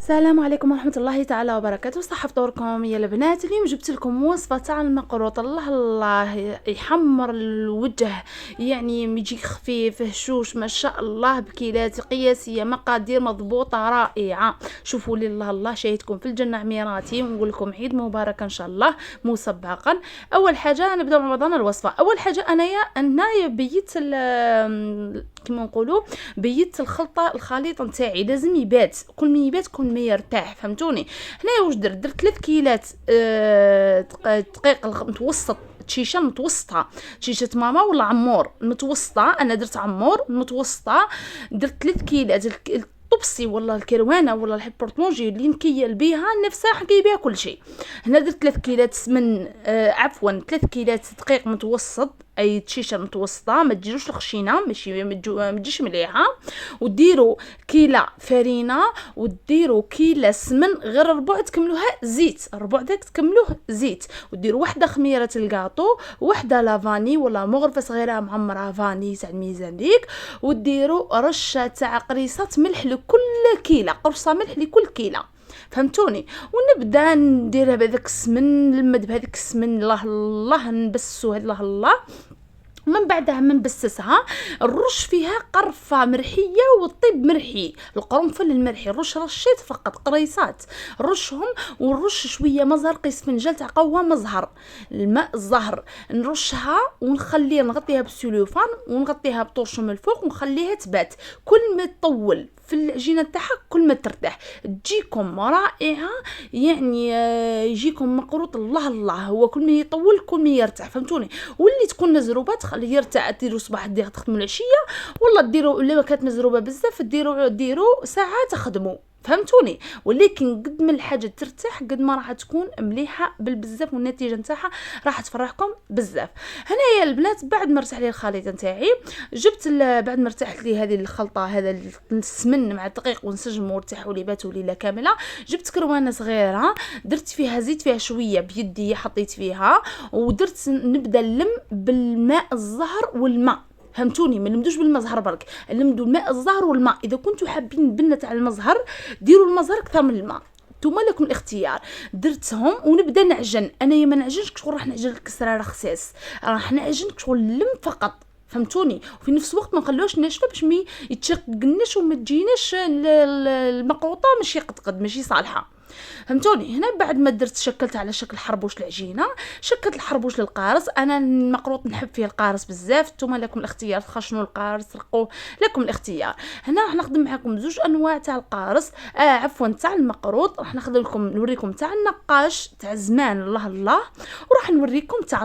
السلام عليكم ورحمة الله تعالى وبركاته. صحة فطوركم يا البنات. اليوم جبت لكم وصفة تاع المقروط. الله الله يحمر الوجه، يعني يجي خفيف هشوش ما شاء الله، بكيلات قياسية، مقادير مضبوطة رائعة. شوفوا لي الله الله، شاهدكم في الجنة عميراتي، ونقول لكم عيد مبارك ان شاء الله مسبقا. اول حاجة نبداو مع بعضنا الوصفة. اول حاجة انايا بيت كما نقولوا بيت الخليط نتاعي، لازم يبات، كل ما يبات كل ما يرتاح، فهمتوني. هنايا واش درت 3 كيلات دقيق متوسط، شيشه متوسطه، شيشه ماما ولا عمور متوسطه، انا درت عمور متوسطه. درت 3 كيلات الطبسي ولا الكروانه ولا البورطمونجي اللي نكيل بيها نفسها حكي بيها كل شيء. هنا درت 3 كيلات سمن، عفوا 3 كيلات دقيق متوسط، اي شيشه متوسطه، ما تجيروش الخشينه، ماشي ما تجيش مليحه. وديروا كيله فرينه، وديروا كيله سمن، غير ربع تكملوها زيت، ربع داك تكملوه زيت. وديروا وحده خميره الكاطو، وحده لافاني ولا مغرفه صغيره معمره فاني تاع الميزان ديك. وديروا رشه تاع قريصه ملح لكل كيله، قرصه ملح لكل كيله، فهمتوني. ونبدا نديرها بهذاك السمن، نلمد بهذاك السمن، الله الله نبسو الله الله. من بعدها من بسسها نرش فيها قرفه مرحيه والطيب مرحي، القرنفل المرحي، رش رشيت فقط قريصات، رشهم. ونرش شويه مزهر قيس فنجان تاع قهوه مزهر، الماء الزهر، نرشها ونخليها، نغطيها بالسلوفان ونغطيها بطرش من الفوق ونخليها تبات. كل ما تطول في العجينه تاعها كل ما ترتاح، تجيكم رائعه، يعني يجيكم مقروط الله الله. هو كل ما يطول كل ما يرتاح، فهمتوني. واللي تكون مزروبه تخليه يرتاح، ديروا صباح دير تخدموا العشيه، ولا ديروا الا كانت مزروبه بزاف ديروا ساعه تخدموا، فهمتوني. ولكن قد ما الحاجه ترتاح قد ما راح تكون مليحه بالبزاف، والنتيجه نتاعها راح تفرحكم بزاف. هنايا البنات بعد ما ارتاح لي الخليط نتاعي، جبت بعد ما ارتاحت لي هذه الخلطه، هذا السمن مع الدقيق ونسجموا وارتاحوا لي باتوا ليله كامله، جبت كروانه صغيره، درت فيها زيت فيها شويه بيدي، حطيت فيها ودرت نبدا نلم بالماء الزهر والماء، فهمتوني. ما نمدوش بالماء زهر برك، نمدوا الماء الزهر والماء. اذا كنتوا حابين البنه تاع المزهر ديروا المزهر اكثر من الماء، نتوما لكم الاختيار. درتهم ونبدا نعجن. انا ما نعجنش كشغل راح نعجن الكسره رخصاص، راح نعجن كشغل نلم فقط، فهمتوني. وفي نفس الوقت ما نخلوش ناشفه باش ما يتشققناش وما تجيناش المقروطه ماشي قد ماشي صالحه، فهمتوني. هنا بعد ما درت شكلت على شكل حربوش العجينه، شكلت الحربوش للقارص. انا المقروط نحب فيه القارص بزاف، نتوما لكم الاختيار، تخشنوا القارص رقوه، لكم الاختيار. هنا راح نخدم معكم زوج انواع تاع القارص، عفوا تاع المقروط. راح نخدم لكم نوريكم تاع النقاش تاع زمان الله الله، وراح نوريكم تاع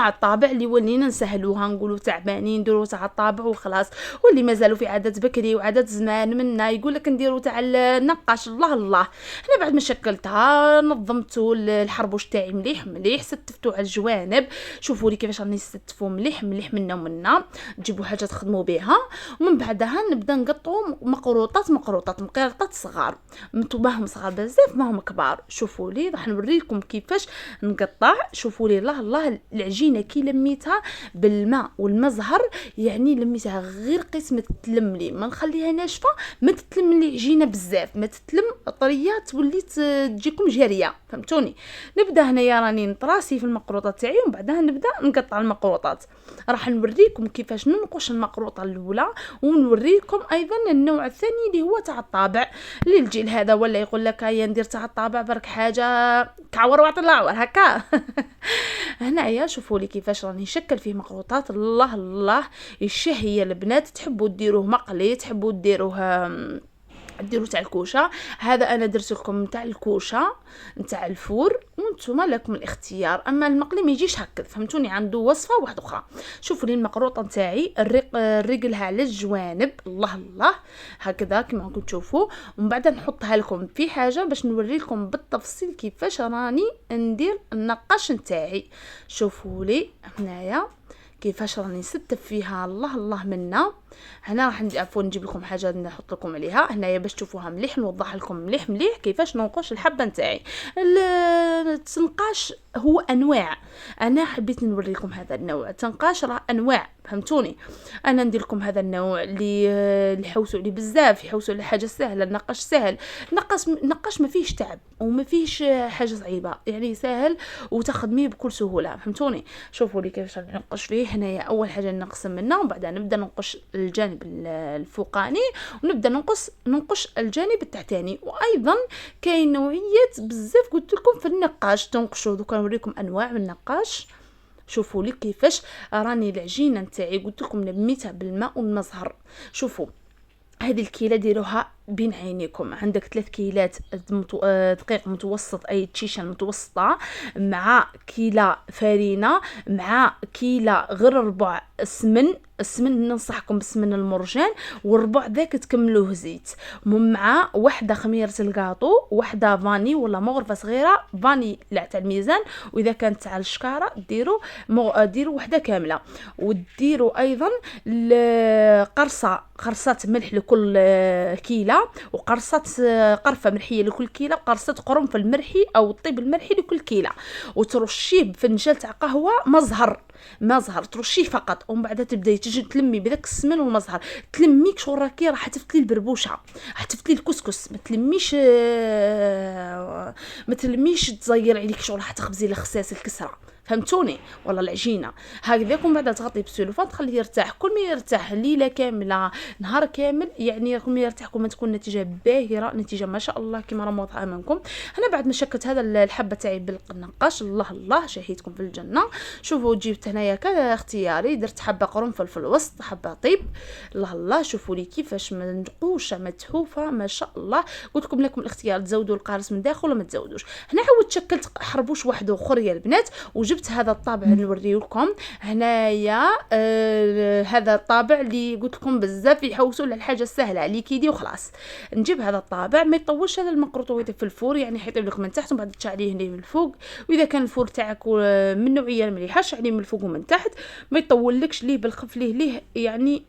الطابع اللي ولينا نسهلوها، نقولوا تعبانين نديروا تاع الطابع وخلاص. واللي مازالوا في عادات بكري وعادات زمان منا يقول لك نديروا تاع النقاش الله الله. هنا بعد ما شكلتها نظمت الحربوش تاعي مليح مليح، ستفتو على الجوانب، شوفوا لي كيفاش راني ستفو مليح مليح منا ومنا، تجيبوا حاجه تخدموا بها. ومن بعدها نبدا نقطعوا مقيرطات صغار، ماهم صغار بزاف ماهم كبار. شوفوا لي راح نوريكم كيفاش نقطع. شوفوا لي الله الله، العجينه كي لميتها بالماء والمزهر، يعني لميتها غير قسم تتلم لي، ما نخليها ناشفه، ما تتلم لي عجينه بزاف، ما تتلم طريه تولي تجيكم جاريه، فهمتوني. نبدا هنايا راني نطراسي في المقروطات تاعي، ومن بعدها نبدا نقطع المقروطات. راح نوريكم كيفاش ننقش المقروطه الاولى، ونوريكم ايضا النوع الثاني اللي هو تاع الطابع. للجيل هذا ولا يقول لك هيا ندير تاع الطابع برك حاجه كعور وعطلاور هكا. هنايا شوفوا لي كيفاش راني نشكل فيه مقروطات الله الله، الشهيه البنات. تحبوا ديروه مقلي، تحبوا ديروا تاع الكوشه، هذا انا درت لكم تاع الكوشه نتاع الفور، وانتم لكم الاختيار. اما المقلي ما يجيش هكا، فهمتوني، عنده وصفه واحده اخرى. شوفوا لي المقروطه نتاعي الرجلها على الجوانب الله الله هكذا كما راكم تشوفوا. ومن بعد نحطها لكم في حاجه باش نوري لكم بالتفصيل كيفاش راني ندير النقاش نتاعي. شوفوا لي هنايا كيفاش راني نستف فيها الله الله منا. هنا راح نجيب لكم حاجه نحط لكم عليها هنايا باش تشوفوها مليح، نوضح لكم مليح مليح كيفاش ننقش الحبه نتاعي. التنقاش هو انواع، انا حبيت نوري لكم هذا النوع. التنقاش راه انواع، فهمتوني. انا ندير لكم هذا النوع اللي يحوسوا عليه بزاف، يحوسوا على حاجه سهله. النقاش سهل، نقاش ما فيهش تعب وما فيهش حاجه صعيبه، يعني سهل وتخدميه بكل سهوله. فهمتوني. شوفوا لي كيفاش ننقش فيه. هنايا اول حاجه نقسم منه، ومن بعد نبدا ننقش الجانب الفوقاني، ونبدا ننقش الجانب التحتاني. وايضا كاين نوعيات بزاف قلت لكم في النقاش تنقشوا. دوكا نوريكم انواع من النقاش. شوفوا لي كيفاش راني العجينه نتاعي قلت لكم نميتها بالماء والمزهر. شوفوا هذه الكيله ديروها بين عينيكم. عندك 3 كيلات دقيق متوسط اي تشيشان متوسطه، مع كيله فرينه، مع كيله غير ربع السمن ننصحكم بسمن المرجان، والربع ذاك تكملوه زيت، مع وحده خميره الكاطو، وحده فاني ولا مغرفه صغيره فاني تاع الميزان، واذا كانت تاع الشكاره ديروا وحده كامله. وديروا ايضا قرصات ملح لكل كيله، قرفه ملحيه لكل كيله، وقرصه قرنفل مرحي او الطيب المرحي لكل كيله. وترشيه بفنجان تاع قهوه مزهر ترشيه فقط. ومن بعد تبداي تجي تلمي بذاك السمن والمزهر، تلميك شغل راكي راح تفتلي البربوشه، راح تفتلي الكسكس، ما تلميش تزير عليك شغل راح تخبزي الخساس الكسره. فهمتوني ولا العجينه هكذاكم. بعد تغطي بسلوفان تخليه يرتاح. كل ما يرتاح ليله كامله نهار كامل، يعني كل ما يرتاح كل ما تكون نتيجه باهره، نتيجه ما شاء الله كما راه واضحه امامكم. انا بعد ما شكلت هذا الحبه تاعي بالنقاش، الله شهيتكم في الجنه. شوفوا جبت هنايا كاختياري، درت حبه قرنفل في الوسط، حبه طيب. الله شوفوا لي كيفاش منقوشه متحوفه ما شاء الله. قلت لكم الاختيار، تزودوا القارص من داخل ولا ما تزودوش. هنا عاود شكلت حربوش واحد اخر يا البنات، وجبت هذا الطابع نوريه لكم هنايا. هذا الطابع اللي قلت لكم بزاف يحوسوا للحاجه السهله اللي كيدي وخلاص. نجيب هذا الطابع ما يطولش. هذا المقروط ويطيب في الفور، يعني حيطيب لك من تحت ومن بعد تشعليه هنا من الفوق. واذا كان الفور تاعك من نوعيه مليحه شعليه من الفوق ومن تحت، ما يطولكش ليه بالخف ليه يعني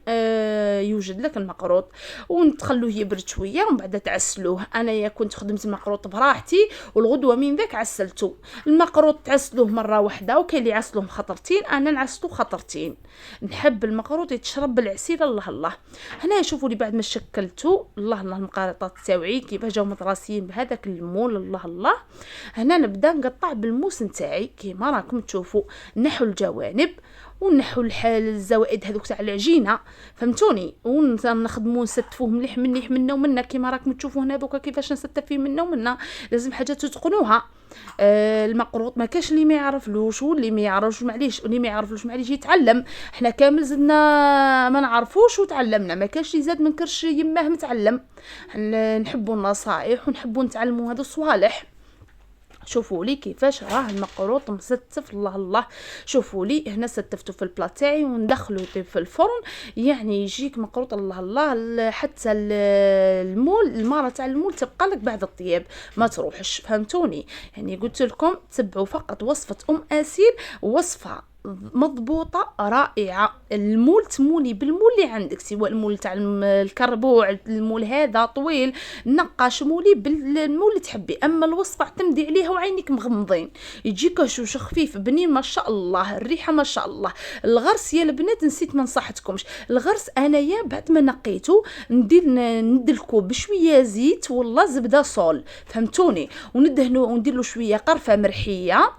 يوجد لك المقروط. ونتخلوه يبرد شويه ومن بعد تعسلوه. انا كنت خدمت المقروط براحتي، والغدوه من ذاك عسلته المقروط. تعسلوه مره واحده، وكاين اللي يعسلوه خطرتين، انا نعسلو خطرتين. نحب المقروط يتشرب بالعسيل. الله هنا شوفوا لي بعد ما شكلته الله المقارطات تاوعي كيفاش جاو متراسيين بهذاك المول. الله هنا نبدا نقطع بالموس نتاعي كيما راكم تشوفوا، نحو الجوانب ونحو الزوائد هذوك تاع العجينه. فهمتوني. ونخدموا نستفوه مليح منا ومنا كيما راكم تشوفوا هنا دوكا كيفاش نستف فيه منا ومنا. لازم حاجه تتقنوها. المقروط ما كاش اللي ما يعرفلوش، واللي ما يعرفش معليش، واللي ما يعرفلوش معليش يتعلم. احنا كامل زدنا ما نعرفوش وتعلمنا، ما كاش اللي زاد من كرش يماه متعلم. نحبوا النصائح ونحبوا نتعلموا هذا الصوالح. شوفوا لي كيفاش راه المقروط مستف. الله شوفوا لي هنا ستفته في البلا تاعي وندخلو يطيب في الفرن، يعني يجيك مقروط. الله حتى الماره تاع المول تبقى لك بعد الطياب ما تروحش. فهمتوني. يعني قلت لكم تبعوا فقط وصفه اسيل، وصفه مضبوطه رائعه. المول تمولي بالمول اللي عندك، سواء المول تاع الكربوع، المول هذا طويل، نقاش مولي بالمول اللي تحبي. اما الوصفه اعتمدي عليها وعينك مغمضين، يجيك شوش خفيف بنين ما شاء الله، الريحه ما شاء الله. الغرس يا البنات نسيت ما نصحتكمش، الغرس انايا بعد ما نقيته ندلكو بشويه زيت والله زبده صول. فهمتوني. وندهنو وندير له شويه قرفه مرحيه.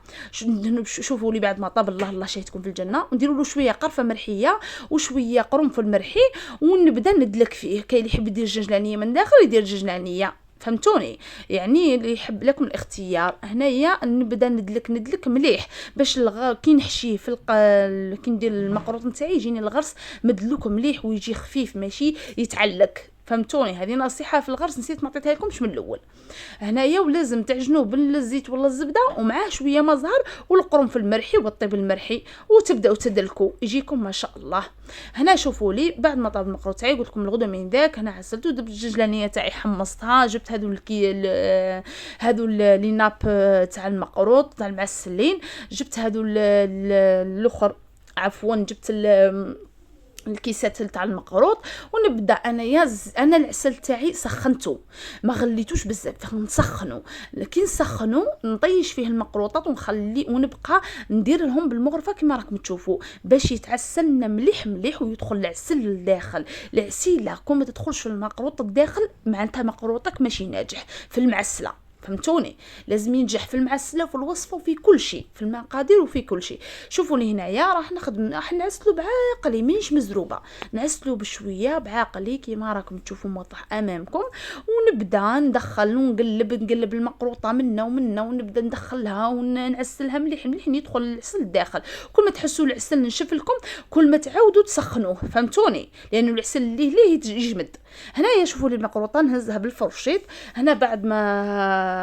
شوفوا لي بعد ما طاب الله شهيتكم في الجنه. ونديروا له شويه قرفه مرحيه وشويه قرنفل مرحي، ونبدا ندلك فيه. كاين اللي يحب يدير الجنجلانيه من داخل يدير الجنجلانيه. فهمتوني. يعني اللي يحب لكم الاختيار. هنايا نبدا ندلك مليح باش كي نحشيه في كي ندير المقروط نتاعي يجيني الغرس مدلوك مليح ويجي خفيف ماشي يتعلك. فهمتوني. هذه نصيحه في الغرس نسيت ما عطيتها لكمش من الاول. هنايا ولازم تعجنوه بالزيت ولا الزبده ومعاه شويه مزهر والقرنفل المرحي والطيب المرحي، وتبداو تدلكوا يجيكم ما شاء الله. هنا شوفوا لي بعد ما طاب المقروط تاعي قلت لكم الغدا من ذاك هنا عسلته. درت الججلانيه تاعي حمصتها، جبت هذو لي ناب تاع المقروط تاع المعسلين، جبت هذو الاخر عفوا جبت الكيسات تاع المقروط، ونبدا انا العسل تاعي سخنته، ما غليتوش بزاف، نسخنو. كي نسخنو نطيش فيه المقروطات ونبقى ندير لهم بالمغرفه كما راكم تشوفوا باش يتعسل لنا مليح مليح ويدخل العسل للداخل. العسيله كون ما تدخلش في المقروط الداخل معناتها مقروطك ماشي ناجح في المعسله، فهمتوني؟ لازم ينجح في المعسله وفي الوصفه وفي كل شيء، في المقادير وفي كل شيء. شوفوا لي هنايا راح نعسلو بعقلي، مانيش مزروبه، نعسلو بشويه بعقلي كيما راكم تشوفوا موضح امامكم. ونبدا ندخل ونقلب المقروطه منا ومنا، ونبدا ندخلها ونعسلها مليح مليح يدخل العسل الداخل. كل ما تحسوا العسل نشف لكم كل ما تعاودوا تسخنوه، فهمتوني؟ لانه العسل ليه يجمد. هنايا شوفوا لي المقروطه نهزها بالفرشيط. هنا بعد ما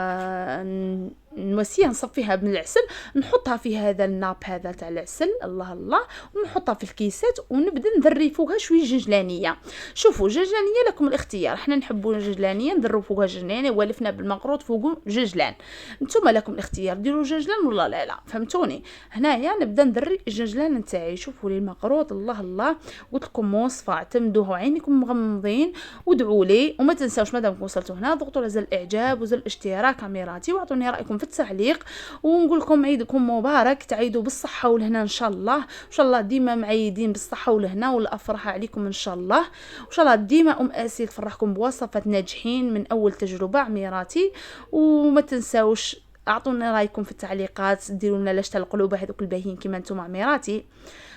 نواسيها نصفيها من العسل، نحطها في هذا الناب هذا تاع العسل، الله الله، ونحطها في الكيسات ونبدا نذري فوقها شويه جنجلانيه. شوفوا جنجلانيه لكم الاختيار، احنا نحبوا جنجلانيه ندرو فوقها جنجلانيه، ولفنا بالمقروط فوقه جنجلان، نتوما لكم الاختيار ديروا جنجلان ولا لا، فهمتوني؟ هنايا نبدا ندري الجنجلان نتاعي. شوفوا لي المقروط، الله الله، قلت لكم وصفه اعتمدوها عينكم مغمضين وادعوا لي. وما تنساوش مادام وصلتوا هنا ضغطوا على زر الاعجاب وزر الاشتراك عميراتي، واعطوني رايكم في التعليق. ونقول لكم عيدكم مبارك، تعيدوا بالصحه والهنا ان شاء الله، ان شاء الله ديما معيدين بالصحه والهنا والافراح عليكم ان شاء الله. وان شاء الله ديما اسيل تفرحكم بوصفات ناجحين من اول تجربه عميراتي. وما تنساوش اعطونا رايكم في التعليقات، ديروا لنا لاش تاع القلوب هذوك الباهيين كيما نتوما عميراتي.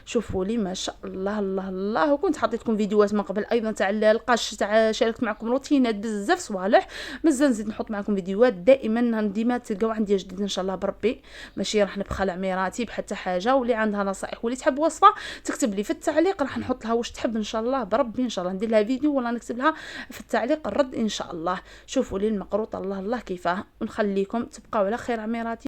شوفوا لي ما شاء الله الله الله. وكنت حطيت لكم فيديوهات من قبل ايضا تاع القش، تاع شاركت معكم روتينات بزاف صوالح، مازال نزيد نحط معكم فيديوهات ديما تلقاو عندي جديد ان شاء الله بربي، ماشي راح نبخل عميراتي بحتى حاجه. واللي عندها نصائح واللي تحب وصفه تكتب لي في التعليق، راح نحط لها واش تحب ان شاء الله بربي، ان شاء الله ندير لها فيديو ولا نكتب لها في التعليق الرد ان شاء الله. شوفوا لي المقروط، الله الله كيفاه. ونخليكم تبقاو على خير عميراتي.